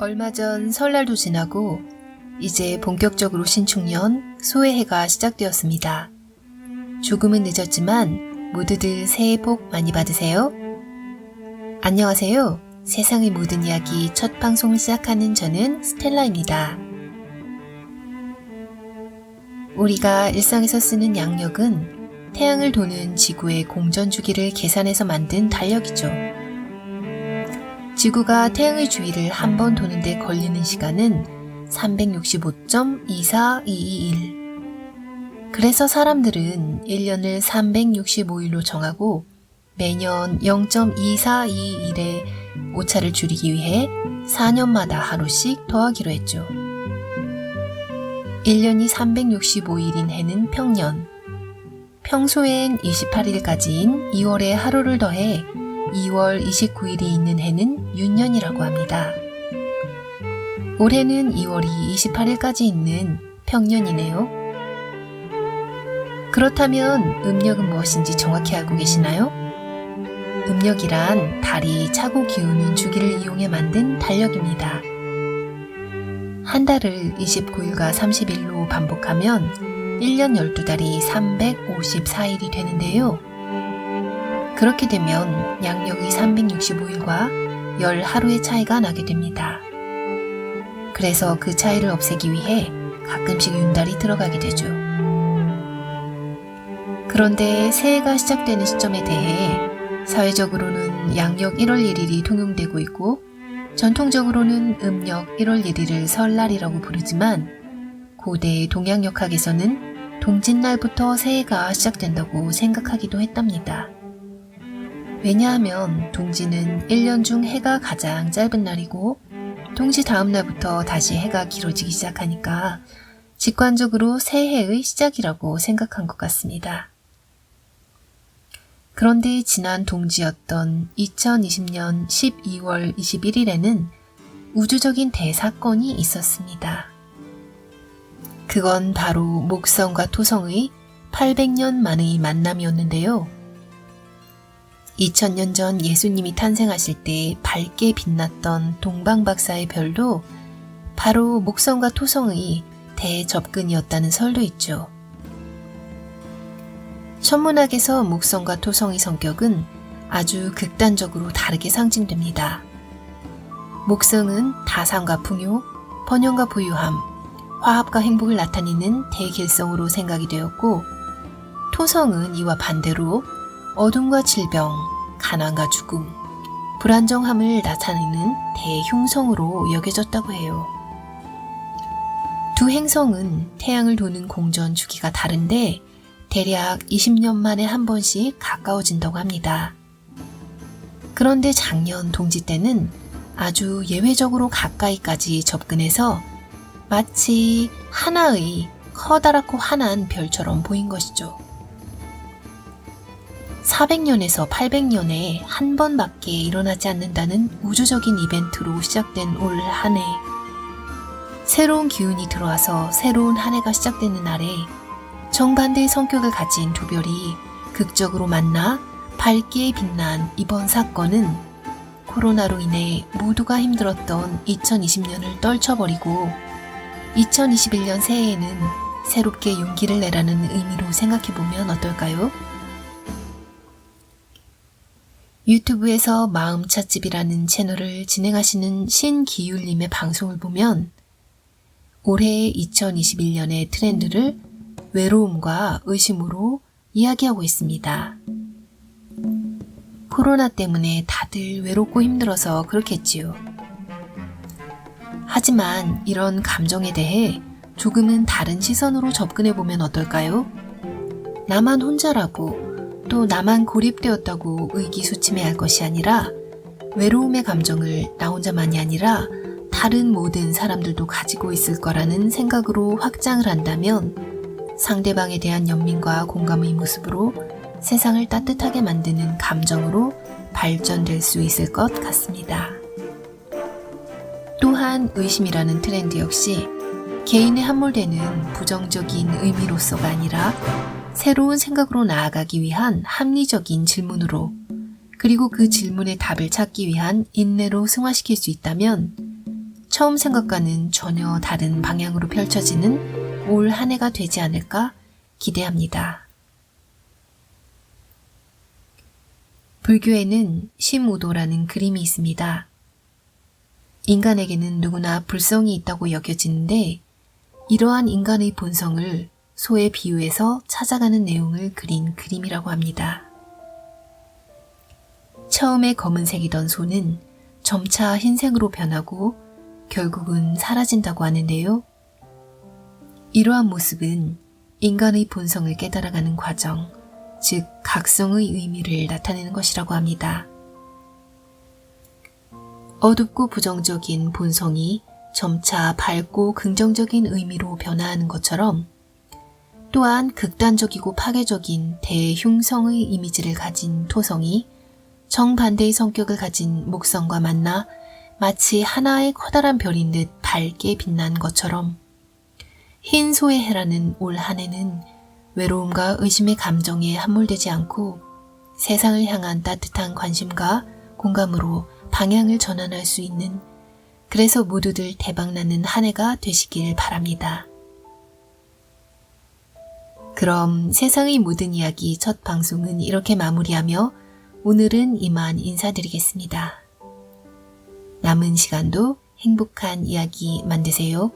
얼마 전 설날도 지나고 이제 본격적으로 신축년 소해해가 시작되었습니다. 조금은 늦었지만 모두들 새해 복 많이 받으세요. 안녕하세요. 세상의 모든 이야기 첫 방송을 시작하는 저는 스텔라입니다. 우리가 일상에서 쓰는 양력은 태양을 도는 지구의 공전 주기를 계산해서 만든 달력이죠. 지구가 태양의 주위를 한 번 도는데 걸리는 시간은 365.24221. 그래서 사람들은 1년을 365일로 정하고 매년 0.2421의 오차를 줄이기 위해 4년마다 하루씩 더하기로 했죠. 1년이 365일인 해는 평년, 평소엔 28일까지인 2월에 하루를 더해 2월 29일이 있는 해는 윤년이라고 합니다. 올해는 2월이 28일까지 있는 평년이네요. 그렇다면 음력은 무엇인지 정확히 알고 계시나요? 음력이란 달이 차고 기우는 주기를 이용해 만든 달력입니다. 한 달을 29일과 30일로 반복하면 1년 12달이 354일이 되는데요. 그렇게 되면 양력이 365일과 10하루의 차이가 나게 됩니다. 그래서 그 차이를 없애기 위해 가끔씩 윤달이 들어가게 되죠. 그런데 새해가 시작되는 시점에 대해 사회적으로는 양력 1월 1일이 통용되고 있고 전통적으로는 음력 1월 1일을 설날이라고 부르지만 고대 동양역학에서는 동짓날부터 새해가 시작된다고 생각하기도 했답니다. 왜냐하면 동지는 1년 중 해가 가장 짧은 날이고 동지 다음 날부터 다시 해가 길어지기 시작하니까 직관적으로 새해의 시작이라고 생각한 것 같습니다. 그런데 지난 동지였던 2020년 12월 21일에는 우주적인 대사건이 있었습니다. 그건 바로 목성과 토성의 800년 만의 만남이었는데요. 2000년 전 예수님이 탄생하실 때 밝게 빛났던 동방박사의 별도 바로 목성과 토성의 대접근이었다는 설도 있죠. 천문학에서 목성과 토성의 성격은 아주 극단적으로 다르게 상징됩니다. 목성은 다산과 풍요, 번영과 부유함, 화합과 행복을 나타내는 대길성으로 생각이 되었고 토성은 이와 반대로 어둠과 질병, 가난과 죽음, 불안정함을 나타내는 대흉성으로 여겨졌다고 해요. 두 행성은 태양을 도는 공전 주기가 다른데 대략 20년 만에 한 번씩 가까워진다고 합니다. 그런데 작년 동지 때는 아주 예외적으로 가까이까지 접근해서 마치 하나의 커다랗고 환한 별처럼 보인 것이죠. 400년에서 800년에 한 번밖에 일어나지 않는다는 우주적인 이벤트로 시작된 올 한 해. 새로운 기운이 들어와서 새로운 한 해가 시작되는 날에 정반대의 성격을 가진 두 별이 극적으로 만나 밝게 빛난 이번 사건은 코로나로 인해 모두가 힘들었던 2020년을 떨쳐버리고 2021년 새해에는 새롭게 용기를 내라는 의미로 생각해보면 어떨까요? 유튜브에서 마음찻집이라는 채널을 진행하시는 신기율님의 방송을 보면 올해 2021년의 트렌드를 외로움과 의심으로 이야기하고 있습니다. 코로나 때문에 다들 외롭고 힘들어서 그렇겠지요. 하지만 이런 감정에 대해 조금은 다른 시선으로 접근해보면 어떨까요? 나만 혼자라고 또 나만 고립되었다고 의기소침해할 것이 아니라 외로움의 감정을 나 혼자만이 아니라 다른 모든 사람들도 가지고 있을 거라는 생각으로 확장을 한다면 상대방에 대한 연민과 공감의 모습으로 세상을 따뜻하게 만드는 감정으로 발전될 수 있을 것 같습니다. 또한 의심이라는 트렌드 역시 개인에 함몰되는 부정적인 의미로서가 아니라 새로운 생각으로 나아가기 위한 합리적인 질문으로 그리고 그 질문의 답을 찾기 위한 인내로 승화시킬 수 있다면 처음 생각과는 전혀 다른 방향으로 펼쳐지는 올 한 해가 되지 않을까 기대합니다. 불교에는 심우도라는 그림이 있습니다. 인간에게는 누구나 불성이 있다고 여겨지는데 이러한 인간의 본성을 소에 비유해서 찾아가는 내용을 그린 그림이라고 합니다. 처음에 검은색이던 소는 점차 흰색으로 변하고 결국은 사라진다고 하는데요. 이러한 모습은 인간의 본성을 깨달아가는 과정, 즉 각성의 의미를 나타내는 것이라고 합니다. 어둡고 부정적인 본성이 점차 밝고 긍정적인 의미로 변화하는 것처럼 또한 극단적이고 파괴적인 대흉성의 이미지를 가진 토성이 정반대의 성격을 가진 목성과 만나 마치 하나의 커다란 별인 듯 밝게 빛난 것처럼 흰 소의 해라는 올 한 해는 외로움과 의심의 감정에 함몰되지 않고 세상을 향한 따뜻한 관심과 공감으로 방향을 전환할 수 있는, 그래서 모두들 대박나는 한 해가 되시길 바랍니다. 그럼 세상의 모든 이야기 첫 방송은 이렇게 마무리하며 오늘은 이만 인사드리겠습니다. 남은 시간도 행복한 이야기 만드세요.